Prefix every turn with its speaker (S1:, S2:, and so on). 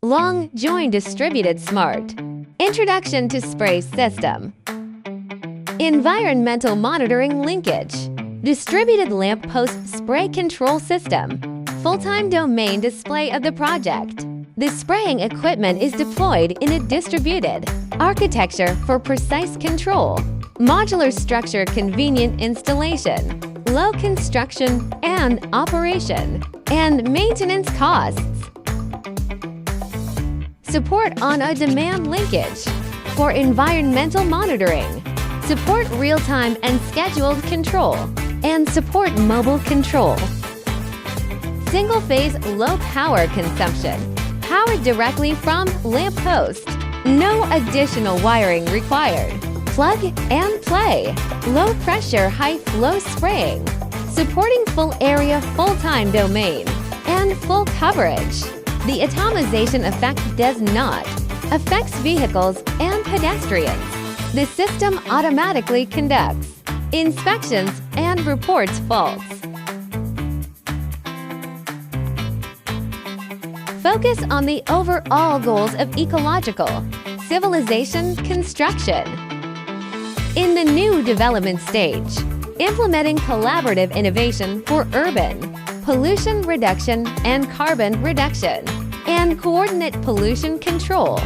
S1: LongJoin Distributed Smart. Introduction to Spray System. Environmental Monitoring Linkage. Distributed Lamp Post Spray Control System. Full-time domain display of the project. The spraying equipment is deployed in a distributed architecture for precise control. Modular structure, convenient installation, low construction and operation, and maintenance costs. Support on-a-demand linkage for environmental monitoring. Support real-time and scheduled control, and support mobile control. Single-phase low power consumption. Powered directly from lamp post. No additional wiring required. Plug and play. Low pressure, high flow spraying. Supporting full area, full-time domain. And full coverage. The atomization effect does not affect vehicles and pedestrians. The system automatically conducts inspections and reports faults. Focus on the overall goals of ecological civilization construction. In the new development stage, implementing collaborative innovation for urban pollution reduction and carbon reduction, and coordinate pollution control.